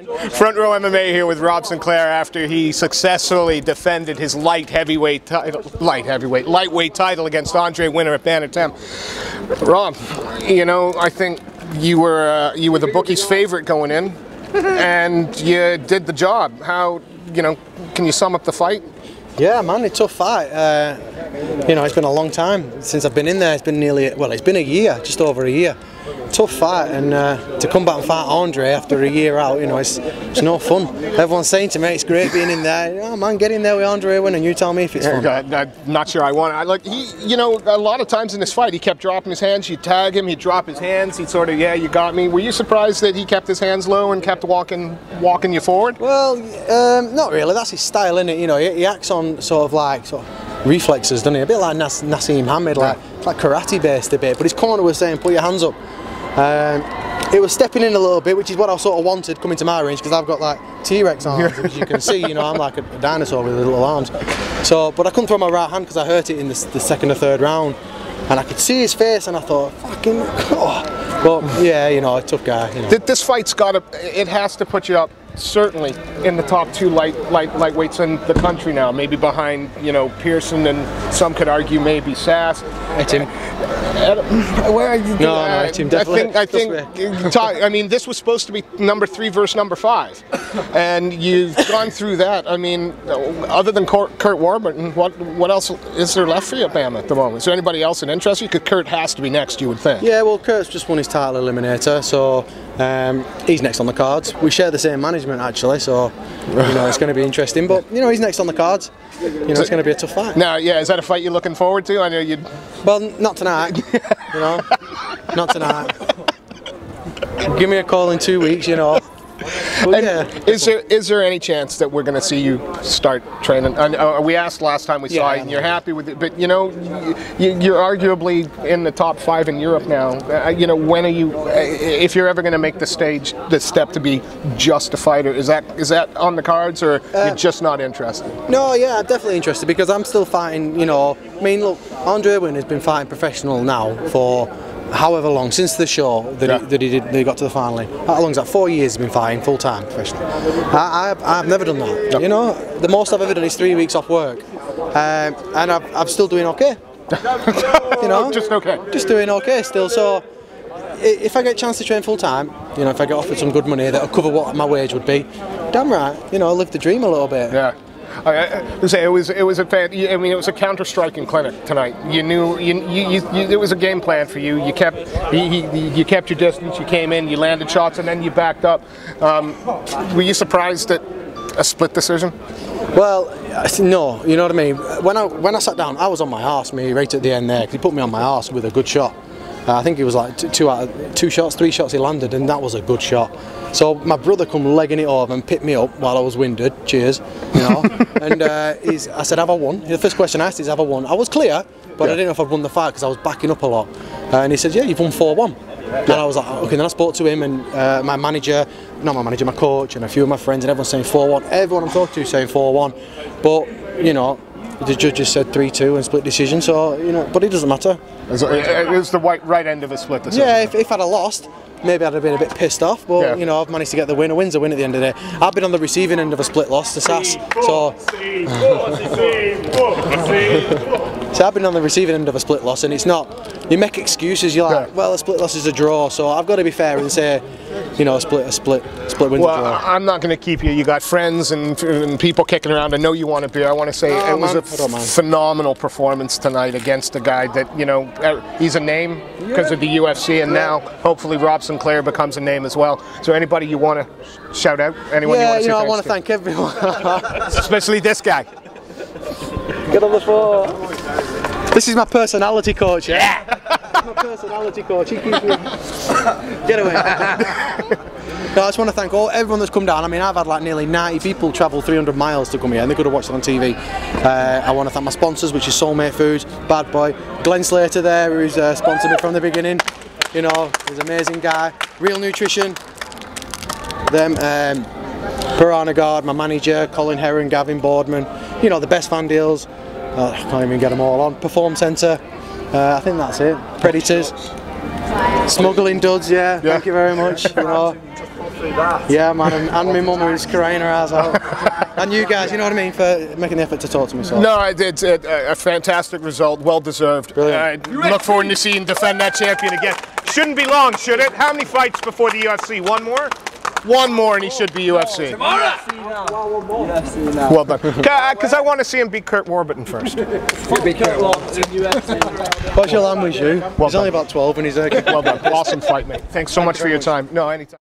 Front Row MMA here with Rob Sinclair after he successfully defended his lightweight title against Andre Winner at Bantam. Rob, you know, I think you were the bookie's favorite going in, and you did the job. How, you know, can you sum up the fight? Yeah, man, it's a tough fight. You know, it's been a long time since I've been in there. It's been it's been a year, just over a year. Tough fight, and to come back and fight Andre after a year out, you know, it's no fun. Everyone's saying to me, it's great being in there. Oh man, get in there with Andre Winner, and you tell me if it's fun. I'm not sure I want it. You know, a lot of times in this fight, he kept dropping his hands. You'd tag him, he'd drop his hands. He'd sort of, yeah, you got me. Were you surprised that he kept his hands low and kept walking you forward? Well, not really. That's his style, isn't it? You know, he acts on sort of reflexes, doesn't he? A bit like Nassim Hamid, like karate based a bit. But his corner was saying, put your hands up. It was stepping in a little bit, which is what I sort of wanted coming to my range, because I've got like T-Rex arms, as you can see. You know, I'm like a dinosaur with little arms. So, but I couldn't throw my right hand because I hurt it in the second or third round, and I could see his face, and I thought, fucking. Oh. But yeah, you know, a tough guy. You know. This fight's it has to put you up certainly in the top two lightweights in the country now. Maybe behind, you know, Pearson, and some could argue maybe Sass. Etim. Where are you? No, Etim definitely. I think. I mean, this was supposed to be number 3 versus number 5, and you've gone through that. I mean, other than Curt Warburton, what else is there left for you at BAMMA at the moment? Is there anybody else that interests you? Because Curt has to be next, you would think. Yeah, well, Curt's just won his title eliminator, so he's next on the cards. We share the same management actually, so you know, it's going to be interesting. But you know, he's next on the cards. You know, it's going to be a tough fight. Now, yeah, is that a fight you're looking forward to? I know you'd. Well, not tonight. You know, not tonight. Give me a call in 2 weeks. You know. But, yeah. Is there any chance that we're going to see you start training? We asked last time we saw you, and you're happy with it. But you know, you're arguably in the top 5 in Europe now. You know, when are you? If you're ever going to make the step to be just a fighter, is that on the cards, or you're just not interested? No, yeah, I'm definitely interested because I'm still fighting. You know, I mean, look, Andre Winner has been fighting professional now for however long, since the show that he got to the final. How long is that? 4 years he's been fighting full time professional. I've never done that. No. You know, the most I've ever done is 3 weeks off work, and I'm still doing okay. You know, just okay. Just doing okay still. So if I get a chance to train full time, you know, if I get offered some good money that'll cover what my wage would be, damn right. You know, live the dream a little bit. Yeah. It was a counter-striking clinic tonight. You knew it was a game plan for you. You kept your distance. You came in, you landed shots, and then you backed up. Were you surprised at a split decision? Well, no. You know what I mean. When I sat down, I was on my arse, right at the end there, because he put me on my arse with a good shot. I think it was like 3 shots he landed, and that was a good shot. So my brother come legging it over and picked me up while I was winded. Cheers, you know. And I said, "Have I won?" The first question I asked is, "Have I won?" I was clear, but I didn't know if I'd won the fight because I was backing up a lot. And he said, "Yeah, you've won 4-1." And I was like, "Okay." Then I spoke to him, and my coach, and a few of my friends, and everyone's saying 4-1. Everyone I'm talking to is saying 4-1, but you know, the judges said 3-2 and split decision. So you know, but it doesn't matter. It was the right end of a split decision. Yeah, if I'd have lost, maybe I'd have been a bit pissed off, but yeah. You know, I've managed to get the win. A win's a win at the end of the day. I've been on the receiving end of a split loss to Sass, so I've been on the receiving end of a split loss, and it's not. You make excuses. You're like, well, a split loss is a draw, so I've got to be fair and say, you know, a split wins a draw. Well, I'm not going to keep you. You got friends and people kicking around. I know you want a beer. I want to say it was a phenomenal performance tonight against a guy that, you know, he's a name because of the UFC, and now hopefully Rob Sinclair becomes a name as well. Is there anybody you want to shout out? Anyone you want to say I want to thank everyone. Especially this guy. Get on the floor. This is my personality coach, yeah? My personality coach, he keeps me... Get away. No, I just want to thank everyone that's come down. I mean, I've had like nearly 90 people travel 300 miles to come here, and they could have watched it on TV. I want to thank my sponsors, which is Soulmate Foods, Bad Boy, Glenn Slater there, who's sponsored me from the beginning. You know, he's an amazing guy. Real Nutrition. Them, Piranha Guard, my manager, Colin Heron, Gavin Boardman. You know, the best fan deals. I can't even get them all on. Perform Centre. I think that's it. Predators. Smuggling Duds, yeah. Thank you very much. You know. Yeah, man, and my mum who's crying her ass out. And you guys, you know what I mean, for making the effort to talk to me. So. No, it's a fantastic result, well deserved. Look forward to seeing him defend that champion again. Shouldn't be long, should it? How many fights before the UFC? One more? One more and he should be UFC. UFC now. Well done. Because I want to see him beat Curt Warburton first. What's your language, you? Well he's only about 12 and he's well done. Awesome fight, mate. Thanks so much for your time. No, anytime.